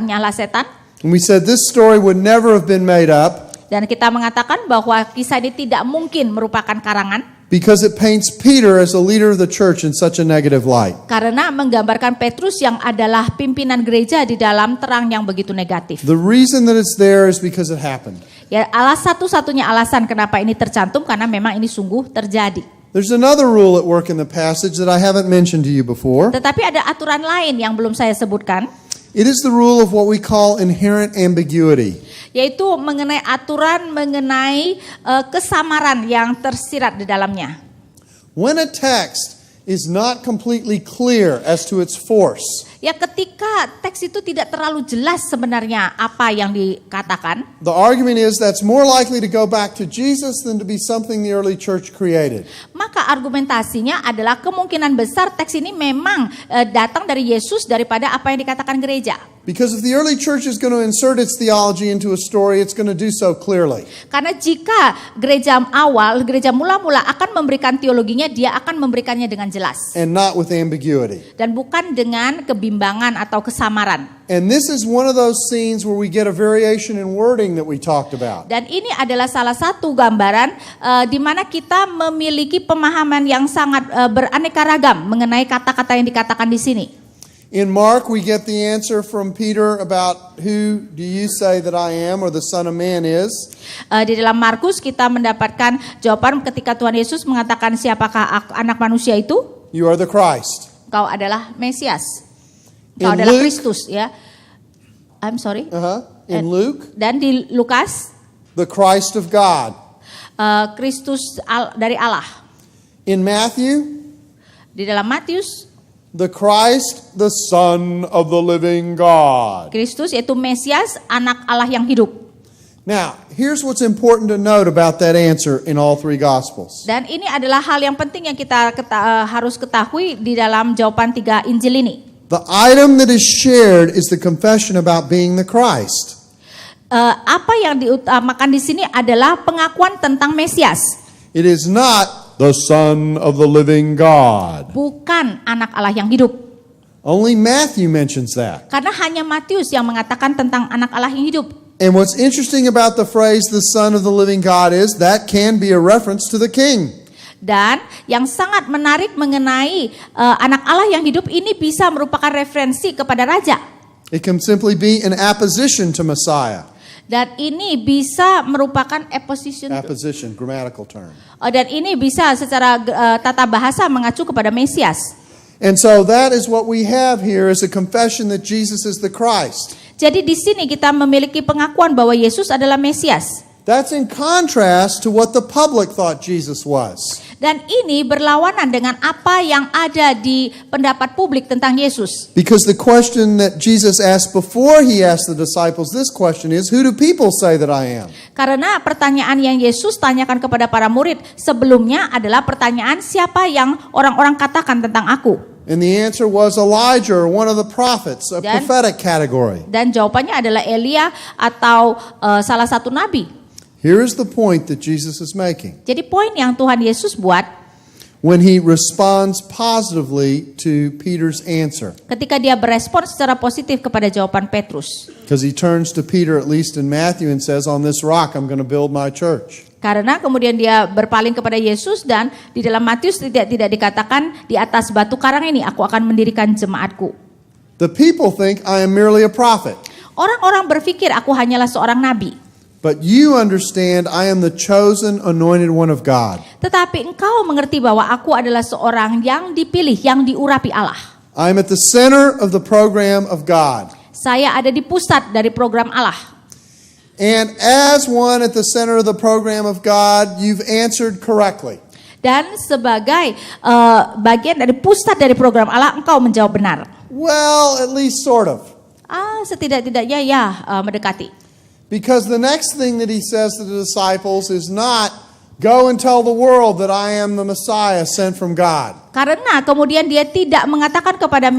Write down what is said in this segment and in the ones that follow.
nyala setan. And we said this story would never have been made up Dan kita mengatakan bahwa kisah ini tidak mungkin merupakan karangan. because it paints Peter as a leader of the church in such a negative light. Karena menggambarkan Petrus yang adalah pimpinan gereja di dalam terang yang begitu negatif. The reason that it's there is because it happened. Ya, satu-satunya alasan kenapa ini tercantum karena memang ini sungguh terjadi. There's another rule at work in the passage that I haven't mentioned to you before. Tetapi ada aturan lain yang belum saya sebutkan, It is the rule of what we call inherent ambiguity. yaitu mengenai aturan mengenai kesamaran yang tersirat di dalamnya. When a text is not completely clear as to its force, Ya, ketika teks itu tidak terlalu jelas sebenarnya apa yang dikatakan, the argument is that's more likely to go back to Jesus than to be something the early church created. maka argumentasinya adalah kemungkinan besar teks ini memang datang dari Yesus daripada apa yang dikatakan gereja. Because if the early church is going to insert its theology into a story, it's going to do so clearly. Karena jika gereja mula-mula akan memberikan teologinya, dia akan memberikannya dengan jelas. And not with ambiguity. Dan bukan dengan kebimbangan atau kesamaran. And this is one of those scenes where we get a variation in wording that we talked about. Dan ini adalah salah satu gambaran di mana kita memiliki pemahaman yang sangat beraneka ragam mengenai kata-kata yang dikatakan di sini. In Mark, we get the answer from Peter about who do you say that I am or the Son of Man is. Di dalam Markus kita mendapatkan jawaban ketika Tuhan Yesus mengatakan siapakah anak manusia itu? You are the Christ. Kau adalah Mesias. Kau In adalah Luke- Kristus, ya. I'm sorry. In Luke, Dan di Lukas, the Christ of God. Kristus dari Allah. In Matthew, Di dalam Matius, the Christ, the Son of the living God. Kristus yaitu Mesias, anak Allah yang hidup. Now, here's what's important to note about that answer in all three Gospels. Dan ini adalah hal yang penting yang kita harus ketahui di dalam jawaban 3 Injil ini. The item that is shared is the confession about being the Christ. Apa yang diutamakan di sini adalah pengakuan tentang Mesias, It is not the Son of the living God. bukan anak Allah yang hidup. Only Matthew mentions that. Karena hanya Matius yang mengatakan tentang anak Allah yang hidup. And what's interesting about the phrase the Son of the living God is that can be a reference to the king. Dan yang sangat menarik mengenai anak Allah yang hidup ini bisa merupakan referensi kepada raja. It can simply be an apposition to Messiah. Dan ini bisa merupakan apposition. Apposition, grammatical term. Dan ini bisa secara tata bahasa mengacu kepada Mesias. And so that is what we have here is a confession that Jesus is the Christ. Jadi di sini kita memiliki pengakuan bahwa Yesus adalah Mesias. That's in contrast to what the public thought Jesus was. Dan ini berlawanan dengan apa yang ada di pendapat publik tentang Yesus. Because the question that Jesus asked before he asked the disciples this question is, who do people say that I am? Karena pertanyaan yang Yesus tanyakan kepada para murid sebelumnya adalah pertanyaan siapa yang orang-orang katakan tentang aku. And the answer was Elijah or one of the prophets, a Dan- prophetic category. Dan jawabannya adalah Elia atau salah satu nabi. Here is the point that Jesus is making. Jadi poin yang Tuhan Yesus buat When he responds positively to Peter's answer. ketika dia berespon secara positif kepada jawaban Petrus. Because he turns to Peter, at least in Matthew, and says, on this rock I'm going to build my church. Karena kemudian dia berpaling kepada Yesus dan di dalam Matius tidak dikatakan di atas batu karang ini aku akan mendirikan jemaatku. The people think I am merely a prophet. Orang-orang berpikir aku hanyalah seorang nabi. But you understand I am the chosen, anointed one of God. Tetapi engkau mengerti bahwa aku adalah seorang yang dipilih, yang diurapi Allah. I am at the center of the program of God. Saya ada di pusat dari program Allah. And as one at the center of the program of God, you've answered correctly. Dan sebagai bagian dari pusat dari program Allah, engkau menjawab benar. Well, at least sort of. Setidak-tidaknya mendekati. Because the next thing that he says to the disciples is not, go and tell the world that I am the Messiah sent from God. Karena kemudian dia tidak mengatakan kepada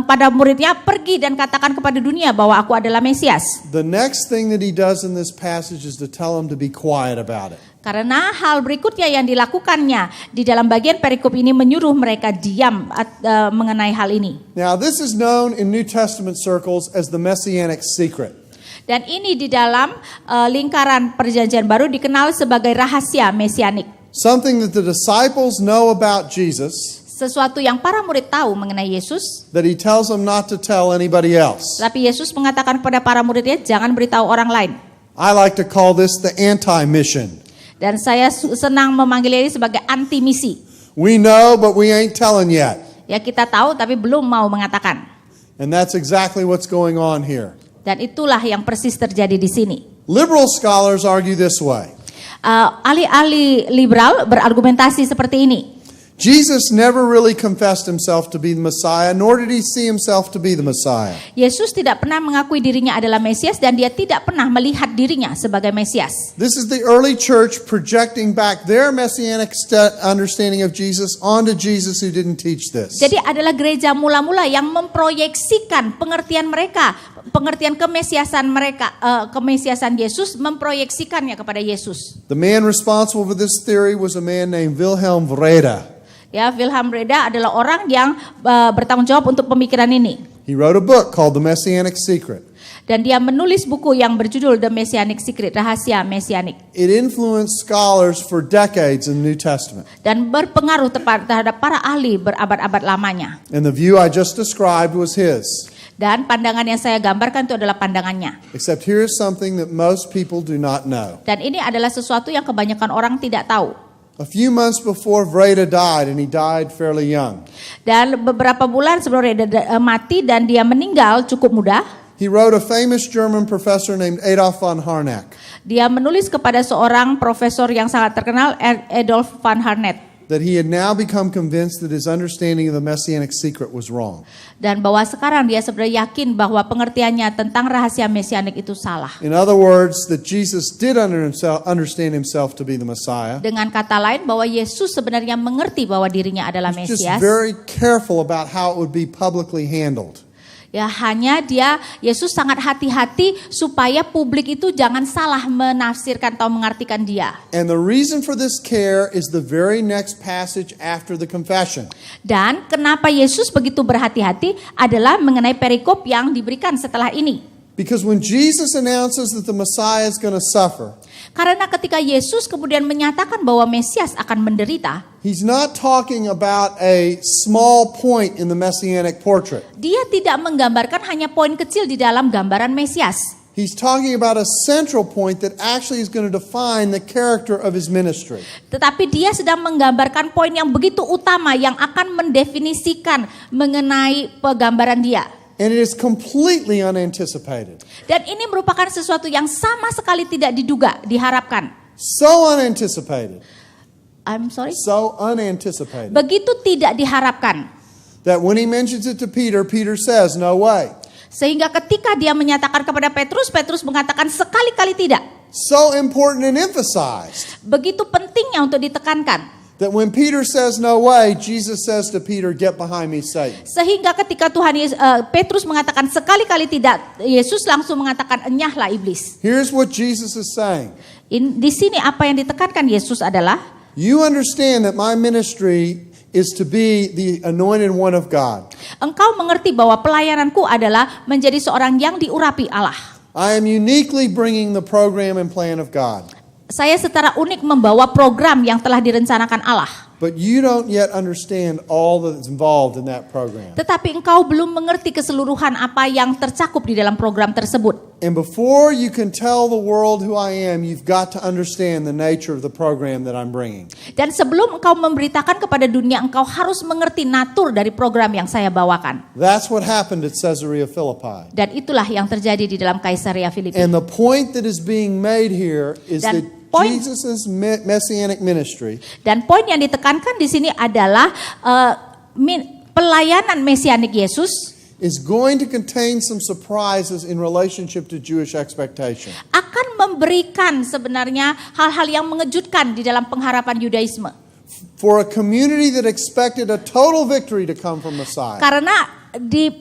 pada muridnya, pergi dan katakan kepada dunia bahwa aku adalah Mesias. The next thing that he does in this passage is to tell them to be quiet about it. Karena hal berikutnya yang dilakukannya di dalam bagian perikop ini menyuruh mereka diam mengenai hal ini. Now, this is known in New Testament circles as the Messianic secret. Dan ini di dalam lingkaran perjanjian baru dikenal sebagai rahasia mesianik. Something that the disciples know about Jesus, Sesuatu yang para murid tahu mengenai Yesus, that he tells them not to tell anybody else. tapi Yesus mengatakan kepada para muridnya jangan beritahu orang lain. I like to call this the anti-mission. Dan saya senang memanggil ini sebagai anti misi. We know, but we ain't telling yet. Ya kita tahu tapi belum mau mengatakan. And that's exactly what's going on here. Dan itulah yang persis terjadi di sini. Liberal scholars argue this way. Ahli-ahli liberal berargumentasi seperti ini. Jesus never really confessed himself to be the Messiah, nor did he see himself to be the Messiah. Yesus tidak pernah mengakui dirinya adalah Mesias dan dia tidak pernah melihat dirinya sebagai Mesias. This is the early church projecting back their messianic understanding of Jesus onto Jesus who didn't teach this. Jadi adalah gereja mula-mula yang memproyeksikan pengertian mereka, pengertian kemesiasan mereka, kemesiasan Yesus, memproyeksikannya kepada Yesus. The man responsible for this theory was a man named Wilhelm Wrede. Ya, Wilhelm Wrede adalah orang yang bertanggung jawab untuk pemikiran ini. He wrote a book called The Messianic Secret. Dan dia menulis buku yang berjudul The Messianic Secret, Rahasia Mesianik. It influenced scholars for decades in the New Testament. Dan berpengaruh terhadap para ahli berabad-abad lamanya. And the view I just described was his. Dan pandangan yang saya gambarkan itu adalah pandangannya. Except here's something that most people do not know. Dan ini adalah sesuatu yang kebanyakan orang tidak tahu. A few months before Wrede died, and he died fairly young, Dan beberapa bulan sebelum Wrede mati dan dia meninggal cukup muda, he wrote a famous German professor named Adolf von Harnack dia menulis kepada seorang profesor yang sangat terkenal, Adolf von Harnack, that he had now become convinced that his understanding of the Messianic secret was wrong. dan bahwa sekarang dia sebenarnya yakin bahwa pengertiannya tentang rahasia mesianik itu salah. In other words, that Jesus did understand himself to be the Messiah. Dengan kata lain bahwa Yesus sebenarnya mengerti bahwa dirinya adalah He's just Mesias. very careful about how it would be publicly handled. Ya, hanya Yesus sangat hati-hati supaya publik itu jangan salah menafsirkan atau mengartikan dia. And the reason for this care is the very next passage after the confession. Dan kenapa Yesus begitu berhati-hati adalah mengenai perikop yang diberikan setelah ini. Because when Jesus announces that the Messiah is going to suffer, Karena ketika Yesus kemudian menyatakan bahwa Mesias akan menderita, he's not talking about a small point in the Messianic portrait. dia tidak menggambarkan hanya poin kecil di dalam gambaran Mesias. He's talking about a central point that actually is going to define the character of his ministry. Tetapi dia sedang menggambarkan poin yang begitu utama yang akan mendefinisikan mengenai penggambaran dia. And it is completely unanticipated. Dan ini merupakan sesuatu yang sama sekali tidak diduga, diharapkan. So unanticipated. I'm sorry? So unanticipated. Begitu tidak diharapkan. That when he mentions it to Peter, Peter says, no way. Sehingga ketika dia menyatakan kepada Petrus, Petrus mengatakan sekali-kali tidak. So important and emphasized. Begitu pentingnya untuk ditekankan. That when Peter says no way, Jesus says to Peter, get behind me, Satan. Sehingga ketika Petrus mengatakan sekali-kali tidak, Yesus langsung mengatakan enyahlah iblis. Here's what Jesus is saying. Di sini apa yang ditekankan Yesus adalah, You understand that my ministry is to be the anointed one of God. engkau mengerti bahwa pelayananku adalah menjadi seorang yang diurapi Allah. I am uniquely bringing the program and plan of God. Saya secara unik membawa program yang telah direncanakan Allah. But you don't yet understand all that's involved in that program. Tetapi engkau belum mengerti keseluruhan apa yang tercakup di dalam program tersebut. And before you can tell the world who I am, you've got to understand the nature of the program that I'm bringing. Dan sebelum engkau memberitakan kepada dunia, engkau harus mengerti natur dari program yang saya bawakan. That's what happened at Caesarea Philippi. Dan itulah yang terjadi di dalam Kaisarea Filipi. And the point that is being made here is Dan that point- Jesus' messianic ministry Dan poin yang ditekankan di sini adalah pelayanan mesianik Yesus is going to contain some surprises in relationship to Jewish expectation. akan memberikan sebenarnya hal-hal yang mengejutkan di dalam pengharapan Yudaisme. For a community that expected a total victory to come from Messiah, Karena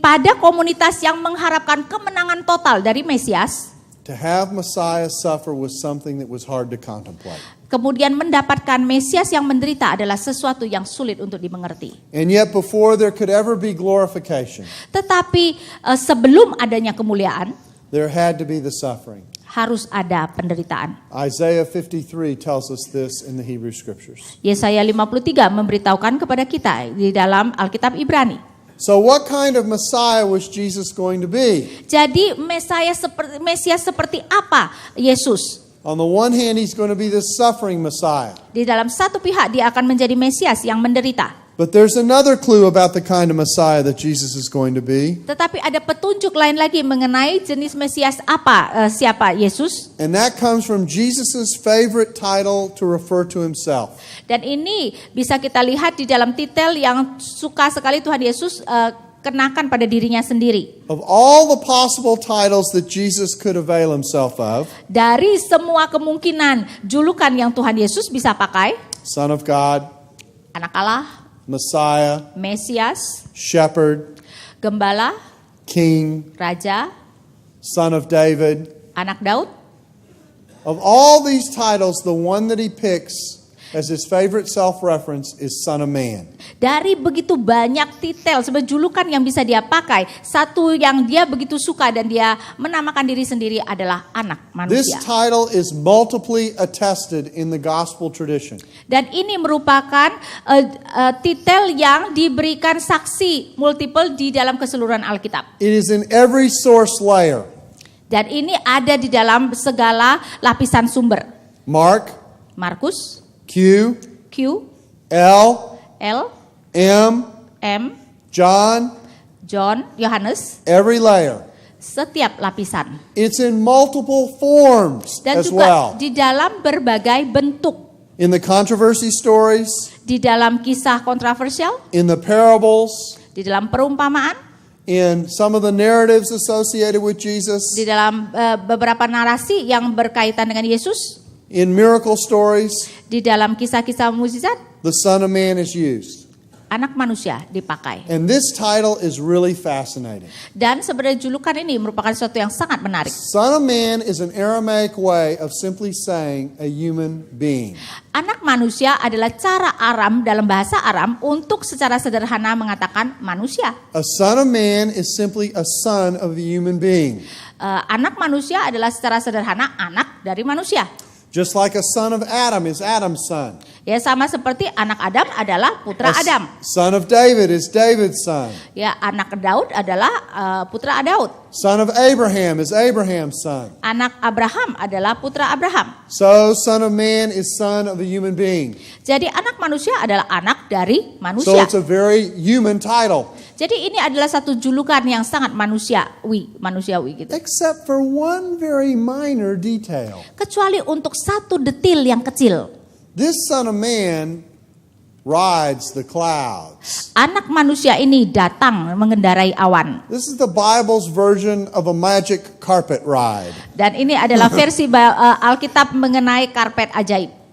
pada komunitas yang mengharapkan kemenangan total dari Mesias, To have Messiah suffer was something that was hard to contemplate. Kemudian mendapatkan Mesias yang menderita adalah sesuatu yang sulit untuk dimengerti. And yet before there could ever be glorification, Tetapi sebelum adanya kemuliaan, there had to be the suffering. harus ada penderitaan. Isaiah 53 tells us this in the Hebrew Scriptures. Yesaya 53 memberitahukan kepada kita di dalam Alkitab Ibrani. So what kind of Messiah was Jesus going to be? Jadi Mesias seperti apa Yesus? On the one hand, he's going to be the suffering Messiah. Di dalam satu pihak dia akan menjadi Mesias yang menderita. But there's another clue about the kind of Messiah that Jesus is going to be. Tetapi ada petunjuk lain lagi mengenai jenis Mesias apa siapa Yesus. And that comes from Jesus' favorite title to refer to himself. Dan ini bisa kita lihat di dalam titel yang suka sekali Tuhan Yesus kenakan pada dirinya sendiri. Of all the possible titles that Jesus could avail himself of, Dari semua kemungkinan julukan yang Tuhan Yesus bisa pakai, Son of God, Anak Allah, Messiah, Mesias, Shepherd, Gembala, King, Raja, Son of David. Anak Daud. Of all these titles, the one that he picks as his favorite self-reference is Son of Man. Dari begitu banyak titel sebagai julukan yang bisa dia pakai, satu yang dia begitu suka dan dia menamakan diri sendiri adalah Anak This Manusia. title is multiply attested in the gospel tradition. Dan ini merupakan titel yang diberikan saksi multiple di dalam keseluruhan Alkitab. It is in every source layer. Dan ini ada di dalam segala lapisan sumber. Mark, Markus, Q, Q, L, L, M, M, John, John, Yohanes, every layer. setiap lapisan. It's in multiple forms Dan as juga well. di dalam berbagai bentuk. In the controversy stories, Di dalam kisah kontroversial, in the parables, di dalam perumpamaan, in some of the narratives associated with Jesus, di dalam beberapa narasi yang berkaitan dengan Yesus, in miracle stories, di dalam kisah-kisah mukjizat, the Son of Man is used. Anak Manusia dipakai. And this title is really fascinating. Dan sebenarnya julukan ini merupakan sesuatu yang sangat menarik. Son of Man is an Aramaic way of simply saying a human being. Anak manusia adalah cara Aram dalam bahasa Aram untuk secara sederhana mengatakan manusia. A son of man is simply a son of a human being. Anak manusia adalah secara sederhana anak dari manusia. Just like a son of Adam is Adam's son. Ya sama seperti anak Adam adalah putra Adam. Son of David is David's son. Ya anak Daud adalah putra Daud. Son of Abraham is Abraham's son. Anak Abraham adalah putra Abraham. So son of man is son of a human being. Jadi anak manusia adalah anak dari So manusia. it's a very human title. Jadi ini adalah satu julukan yang sangat manusiawi gitu. Except for one very minor detail. Kecuali untuk satu detil yang kecil. This son of man rides the clouds. Anak manusia ini datang mengendarai awan. This is the Bible's version of a magic carpet ride. Dan ini adalah versi Alkitab mengenai karpet ajaib.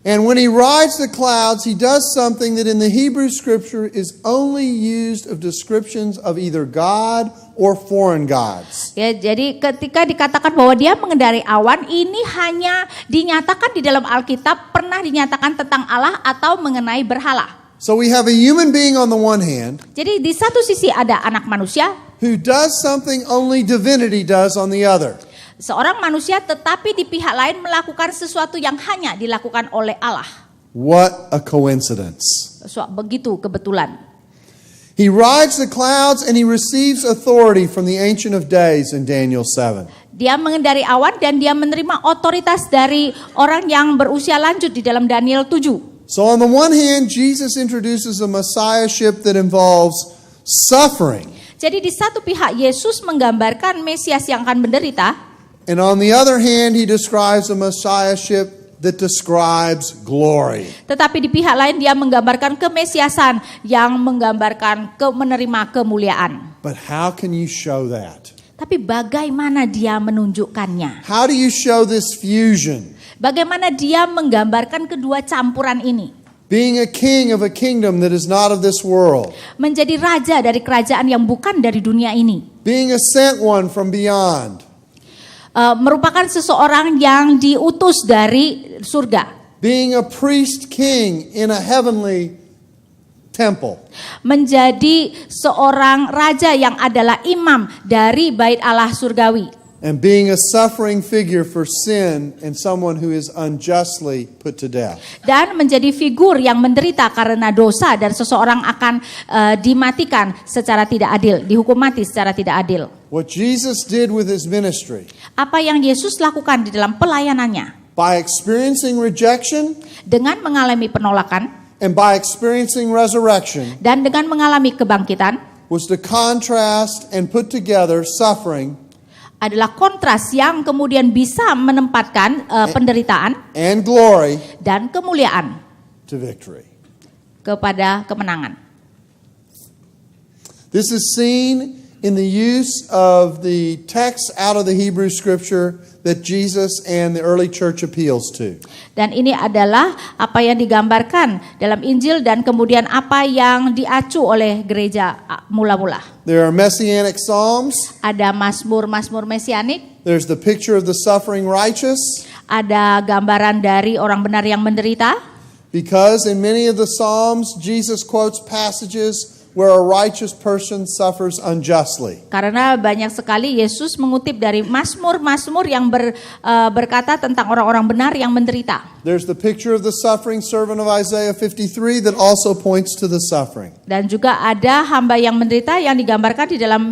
And when he rides the clouds, he does something that in the Hebrew scripture is only used of descriptions of either God or foreign gods. Ya, jadi ketika dikatakan bahwa dia mengendarai awan, ini hanya dinyatakan di dalam Alkitab, pernah dinyatakan tentang Allah atau mengenai berhala. So we have a human being on the one hand Jadi di satu sisi ada anak manusia, who does something only divinity does on the other. seorang manusia tetapi di pihak lain melakukan sesuatu yang hanya dilakukan oleh Allah. What a coincidence. Begitu kebetulan. He rides the clouds and he receives authority from the Ancient of Days in Daniel 7. Dia mengendari awan dan dia menerima otoritas dari orang yang berusia lanjut di dalam Daniel 7. So on the one hand, Jesus introduces a messiahship that involves suffering. Jadi di satu pihak Yesus menggambarkan Mesias yang akan menderita. And on the other hand, he describes a messiahship that describes glory. Tetapi di pihak lain dia menggambarkan kemesiasan yang menggambarkan menerima kemuliaan. But how can you show that? Tapi bagaimana dia menunjukkannya? How do you show this fusion? Bagaimana dia menggambarkan kedua campuran ini? Being a king of a kingdom that is not of this world. Menjadi raja dari kerajaan yang bukan dari dunia ini. Being a sent one from beyond. merupakan seseorang yang diutus dari surga. Being a priest king in a heavenly temple. Menjadi seorang raja yang adalah imam dari bait Allah surgawi. And being a suffering figure for sin and someone who is unjustly put to death. Dan menjadi figur yang menderita karena dosa dan seseorang akan dimatikan secara tidak adil, dihukum mati secara tidak adil. What Jesus did with his ministry, Apa yang Yesus lakukan di dalam pelayanannya? by experiencing rejection Dengan mengalami penolakan and by experiencing resurrection, dan dengan mengalami kebangkitan was to contrast and put together suffering adalah kontras yang kemudian bisa menempatkan penderitaan and glory dan kemuliaan to victory. kepada kemenangan. This is seen in the use of the text out of the Hebrew scripture that Jesus and the early church appeals to. Dan ini adalah apa yang digambarkan dalam Injil dan kemudian apa yang diacu oleh gereja mula-mula. There are messianic psalms. Ada mazmur-mazmur mesianik, There's the picture of the suffering righteous, ada gambaran dari orang benar yang menderita. because in many of the psalms Jesus quotes passages where a righteous person suffers unjustly. Karena banyak sekali Yesus mengutip dari mazmur-mazmur yang berkata tentang orang-orang benar yang menderita. There's the picture of the suffering servant of Isaiah 53 that also points to the suffering. Dan juga ada hamba yang menderita yang digambarkan di dalam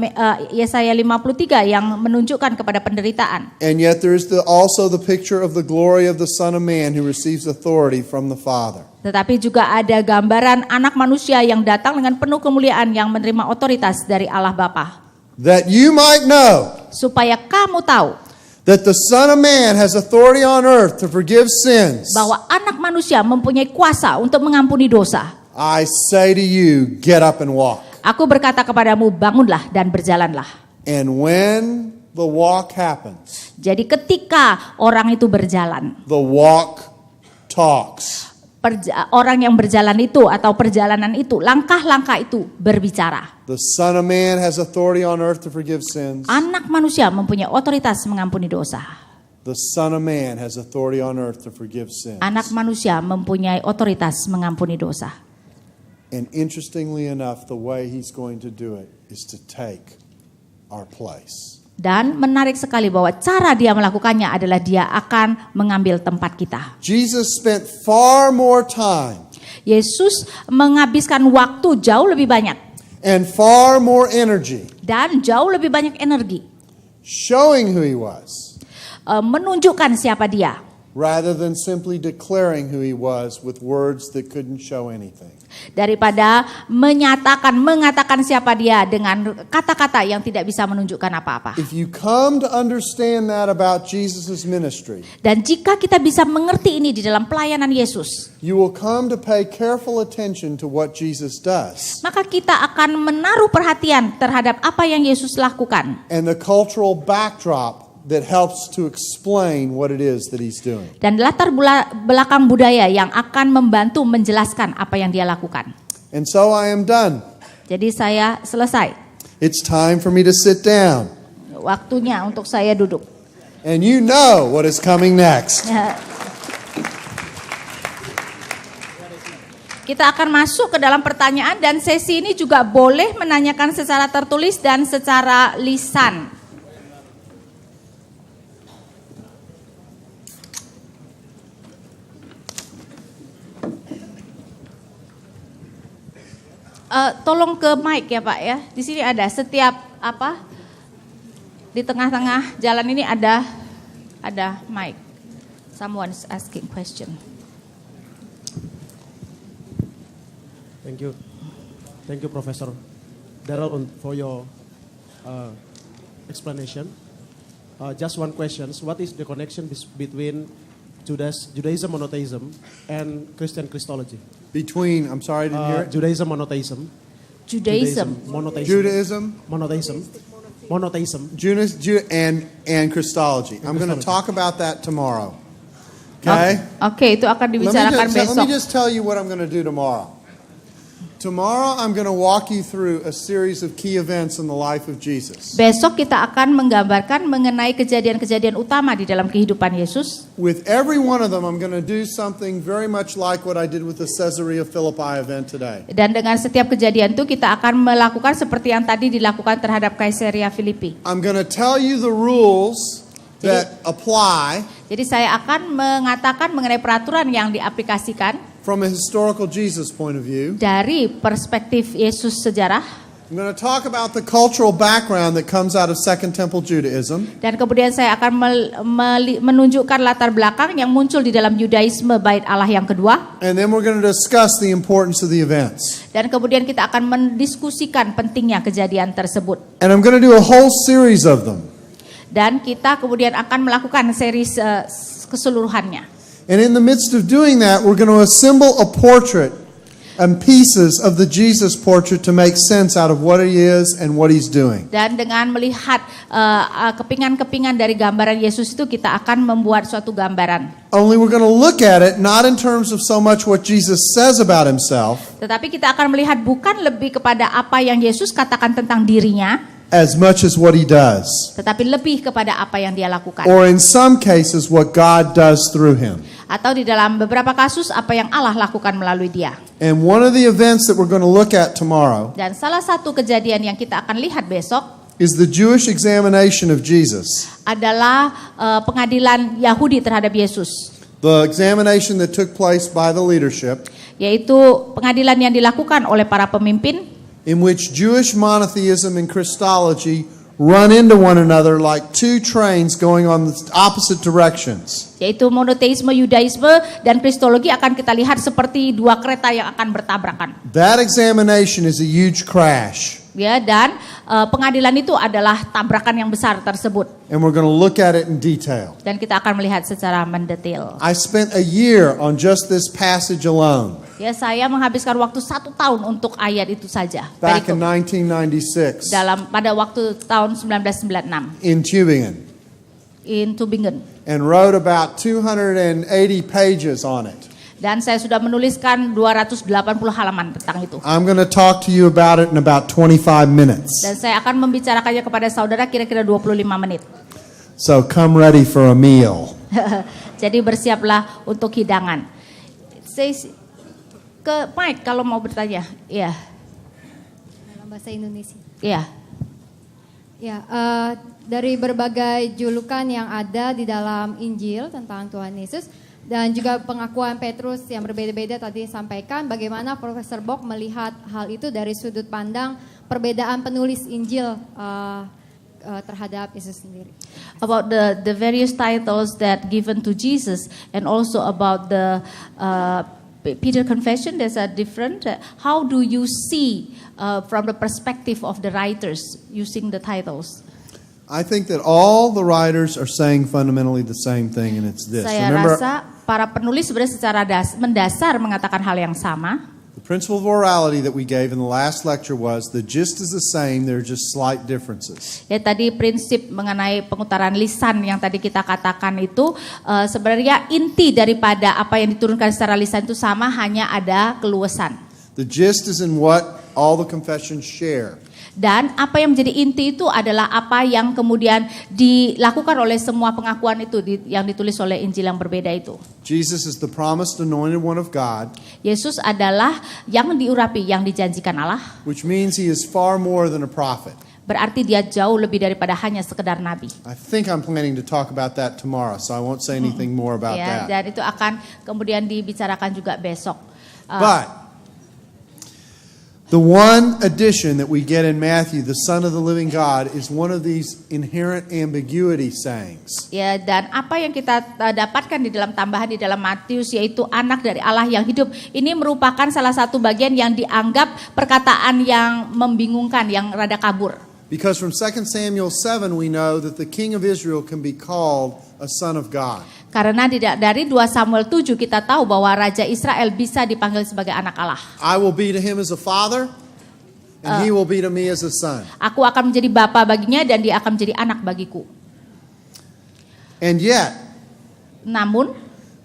Yesaya 53 yang menunjukkan kepada penderitaan. And yet there's also the picture of the glory of the Son of Man who receives authority from the Father. Tetapi juga ada gambaran anak manusia yang datang dengan penuh kemuliaan yang menerima otoritas dari Allah Bapa. That you might know Supaya kamu tahu that the Son of Man has authority on earth to forgive sins. bahwa anak manusia mempunyai kuasa untuk mengampuni dosa. I say to you, get up and walk. Aku berkata kepadamu, bangunlah dan berjalanlah. And when the walk happens, Jadi ketika orang itu berjalan, the walk talks. orang yang berjalan itu atau perjalanan itu, langkah-langkah itu berbicara. The Son of Man has authority on earth to forgive sins. Anak manusia mempunyai otoritas mengampuni dosa. The Son of Man has authority on earth to forgive sins. Anak manusia mempunyai otoritas mengampuni dosa. And interestingly enough, the way he's going to do it is to take our place. Dan menarik sekali bahwa cara dia melakukannya adalah dia akan mengambil tempat kita. Jesus spent far more time Yesus menghabiskan waktu jauh lebih banyak and far more energy dan jauh lebih banyak energi showing who he was menunjukkan siapa dia, rather than simply declaring who he was with words that couldn't show anything. daripada mengatakan siapa dia dengan kata-kata yang tidak bisa menunjukkan apa-apa. If you come to understand that about Jesus' ministry, Dan jika kita bisa mengerti ini di dalam pelayanan Yesus, you will come to pay careful attention to what Jesus does maka kita akan menaruh perhatian terhadap apa yang Yesus lakukan and the cultural backdrop that helps to explain what it is that he's doing. dan latar belakang budaya yang akan membantu menjelaskan apa yang dia lakukan. And so I am done. Jadi saya selesai. It's time for me to sit down. Waktunya untuk saya duduk. And you know what is coming next. Kita akan masuk ke dalam pertanyaan dan sesi ini juga boleh menanyakan secara tertulis dan secara lisan. Tolong ke mic ya Pak ya. Di sini ada setiap di tengah-tengah jalan ini ada mic. Someone's asking question. Thank you, Professor Daryl, for your explanation. Just one question: what is the connection between Judaism monotheism and Christian Christology? Between, I'm sorry, I didn't hear it. Judaism monotheism. Judaism, monotheism, and Christology. I'm going to talk about that tomorrow. Okay? Oke, itu akan dibicarakan besok. Let me just tell you what I'm going to do tomorrow. Tomorrow I'm going to walk you through a series of key events in the life of Jesus. Besok kita akan menggambarkan mengenai kejadian-kejadian utama di dalam kehidupan Yesus. With every one of them, I'm going to do something very much like what I did with the Caesarea Philippi event today. Dan dengan setiap kejadian itu kita akan melakukan seperti yang tadi dilakukan terhadap Kaisarea Filipi. I'm going to tell you the rules that apply Jadi saya akan mengatakan mengenai peraturan yang diaplikasikan from a historical Jesus point of view. dari perspektif Yesus sejarah. I'm going to talk about the cultural background that comes out of Second Temple Judaism. Dan kemudian saya akan menunjukkan latar belakang yang muncul di dalam Yudaisme Bait Allah yang kedua. And then we're going to discuss the importance of the events. Dan kemudian kita akan mendiskusikan pentingnya kejadian tersebut. And I'm going to do a whole series of them. Dan kita kemudian akan melakukan seri keseluruhannya. And in the midst of doing that, we're going to assemble a portrait and pieces of the Jesus portrait to make sense out of what he is and what he's doing. Dan dengan melihat kepingan-kepingan dari gambaran Yesus itu kita akan membuat suatu gambaran. Only we're going to look at it not in terms of so much what Jesus says about himself, Tetapi kita akan melihat bukan lebih kepada apa yang Yesus katakan tentang dirinya, as much as what he does. tetapi lebih kepada apa yang dia lakukan. Or in some cases, what God does through him. Atau di dalam beberapa kasus apa yang Allah lakukan melalui dia. And one of the events that we're going to look at tomorrow Dan salah satu kejadian yang kita akan lihat besok is the Jewish examination of Jesus. adalah pengadilan Yahudi terhadap Yesus. The examination that took place by the leadership, Yaitu pengadilan yang dilakukan oleh para pemimpin, in which Jewish monotheism and Christology run into one another like two trains going on the opposite directions. yaitu monoteisme, Yudaisme, dan Kristologi akan kita lihat seperti dua kereta yang akan bertabrakan. That examination is a huge crash. Ya, dan pengadilan itu adalah tabrakan yang besar tersebut. And we're going to look at it in detail. Dan kita akan melihat secara mendetail. I spent a year on just this passage alone Ya, saya menghabiskan waktu 1 tahun untuk ayat itu saja. back in Perikop 1996 pada waktu tahun 1996 in Tübingen in Tübingen. and wrote about 280 pages on it. Dan saya sudah menuliskan 280 halaman tentang itu. I'm going to talk to you about it in about 25 minutes. Dan saya akan membicarakannya kepada saudara kira-kira 25 menit. So come ready for a meal. Jadi bersiaplah untuk hidangan. Saya ke Mike kalau mau bertanya. Iya. Dalam bahasa Indonesia. Iya. Ya, dari berbagai julukan yang ada di dalam Injil tentang Tuhan Yesus dan juga pengakuan Petrus yang berbeda-beda tadi disampaikan, bagaimana Profesor Bock melihat hal itu dari sudut pandang perbedaan penulis Injil terhadap Yesus sendiri. About the various titles that given to Jesus and also about the Peter confession, there's a different. How do you see from the perspective of the writers using the titles? I think that all the writers are saying fundamentally the same thing, and it's this. Saya Remember, rasa para penulis sebenarnya secara mendasar mengatakan hal yang sama. the principle of orality that we gave in the last lecture was the gist is the same, there are just slight differences. Ya, tadi prinsip mengenai pengutaran lisan yang tadi kita katakan itu sebenarnya inti daripada apa yang diturunkan secara lisan itu sama, hanya ada keluasan. The gist is in what all the confessions share. Dan apa yang menjadi inti itu adalah apa yang kemudian dilakukan oleh semua pengakuan itu yang ditulis oleh Injil yang berbeda itu. Jesus is the promised anointed one of God, Yesus adalah yang diurapi, yang dijanjikan Allah. which means he is far more than a prophet. Berarti dia jauh lebih daripada hanya sekedar nabi. I think I'm planning to talk about that tomorrow, so I won't say anything more about Ya, that. dan itu akan kemudian dibicarakan juga besok. But the one addition that we get in Matthew, the Son of the living God, is one of these inherent ambiguity sayings. Ya, dan apa yang kita dapatkan di dalam tambahan di dalam Matius yaitu anak dari Allah yang hidup. Ini merupakan salah satu bagian yang dianggap perkataan yang membingungkan, yang rada kabur. Because from 2 Samuel 7 we know that the king of Israel can be called a son of God. Karena dari 2 Samuel 7 kita tahu bahwa Raja Israel bisa dipanggil sebagai anak Allah. I will be to him as a father, and he will be to me as a son. Aku akan menjadi bapa baginya dan dia akan menjadi anak bagiku. And yet, Namun,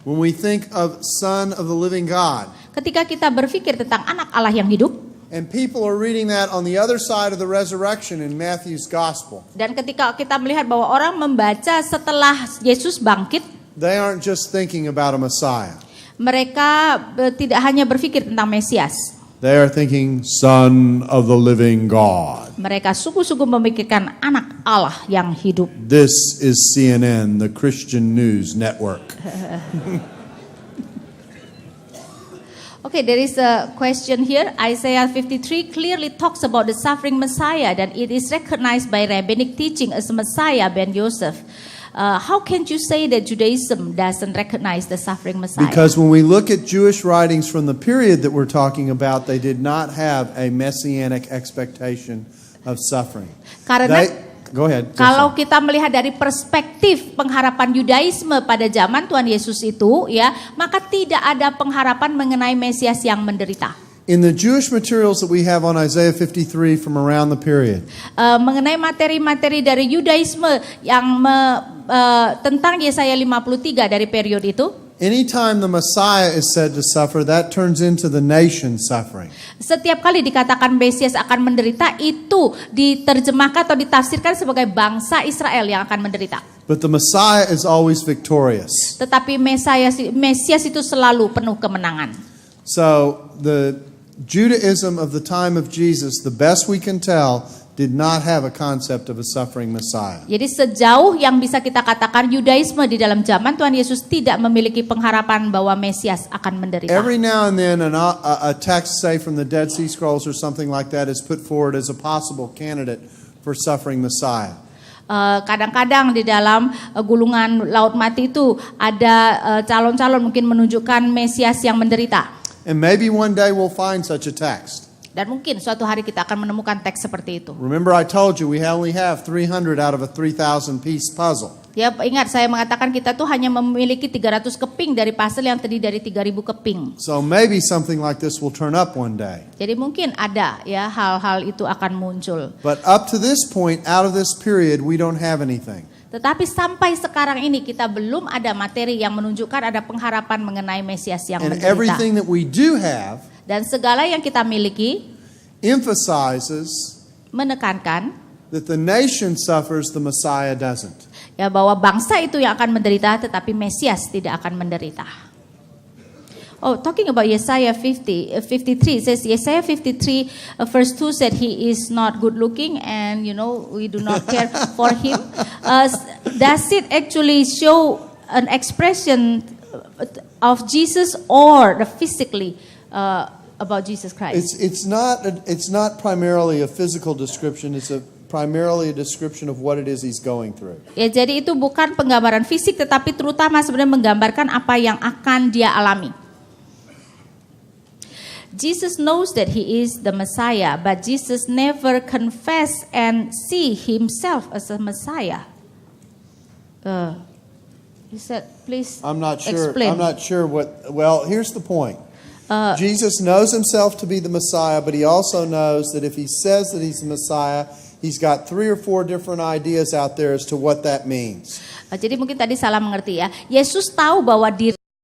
when we think of Son of the living God, ketika kita berpikir tentang anak Allah yang hidup, And people are reading that on the other side of the resurrection in Matthew's gospel. Dan ketika kita melihat bahwa orang membaca setelah Yesus bangkit, They aren't just thinking about a Messiah. mereka tidak hanya berpikir tentang Mesias. They are thinking Son of the living God. Mereka sungguh-sungguh memikirkan anak Allah yang hidup. This is CNN, the Christian News Network. Okay, there is a question here. Isaiah 53 clearly talks about the suffering Messiah, and it is recognized by rabbinic teaching as Messiah ben Yosef. How can you say that Judaism doesn't recognize the suffering Messiah? Because when we look at Jewish writings from the period that we're talking about, they did not have a messianic expectation of suffering. Go ahead. Kalau kita melihat dari perspektif pengharapan Yudaisme pada zaman Tuhan Yesus itu, ya, maka tidak ada pengharapan mengenai Mesias yang menderita. In the Jewish materials that we have on Isaiah 53 from around the period, Mengenai materi-materi dari Yudaisme yang tentang Yesaya 53 dari periode itu, anytime the Messiah is said to suffer, that turns into the nation suffering. setiap kali dikatakan Mesias akan menderita, itu diterjemahkan atau ditafsirkan sebagai bangsa Israel yang akan menderita. But the Messiah is always victorious. Tetapi Mesias itu selalu penuh kemenangan. So the Judaism of the time of Jesus, the best we can tell, did not have a concept of a suffering Messiah. Jadi sejauh yang bisa kita katakan Yudaisme di dalam zaman Tuhan Yesus tidak memiliki pengharapan bahwa Mesias akan menderita. Every now and then a text, say from the Dead Sea Scrolls or something like that, is put forward as a possible candidate for suffering Messiah. Kadang-kadang di dalam gulungan Laut Mati itu ada calon-calon mungkin menunjukkan Mesias yang menderita. And maybe one day we'll find such a text. Dan mungkin suatu hari kita akan menemukan teks seperti itu. Remember I told you we only have 300 out of a 3,000 piece puzzle. Ya, ingat saya mengatakan kita tuh hanya memiliki 300 keping dari puzzle yang terdiri dari 3.000 keping. So maybe something like this will turn up one day. Jadi mungkin ada ya hal-hal itu akan muncul. But up to this point, out of this period, we don't have anything. Tetapi sampai sekarang ini kita belum ada materi yang menunjukkan ada pengharapan mengenai Mesias yang And menderita. everything that we do have Dan segala yang kita miliki emphasizes menekankan that the nation suffers, the Messiah doesn't. ya bahwa bangsa itu yang akan menderita tetapi Mesias tidak akan menderita. Oh, talking about Yesaya 53, it says Yesaya 53 verse 2 said he is not good looking and we do not care for him. Does it actually show an expression of Jesus or the physically about Jesus Christ? It's not primarily a physical description. It's primarily a description of what it is he's going through. Ya, jadi itu bukan penggambaran fisik tetapi terutama sebenarnya menggambarkan apa yang akan dia alami. Jesus knows that he is the Messiah, but Jesus never confess and see himself as a Messiah. He said, please I'm not sure. explain. I'm not sure what. Well, here's the point. Jesus knows himself to be the Messiah, but he also knows that if he says that he's the Messiah, he's got 3 or 4 different ideas out there as to what that means. Jadi mungkin tadi salah mengerti ya. Yesus tahu bahwa diri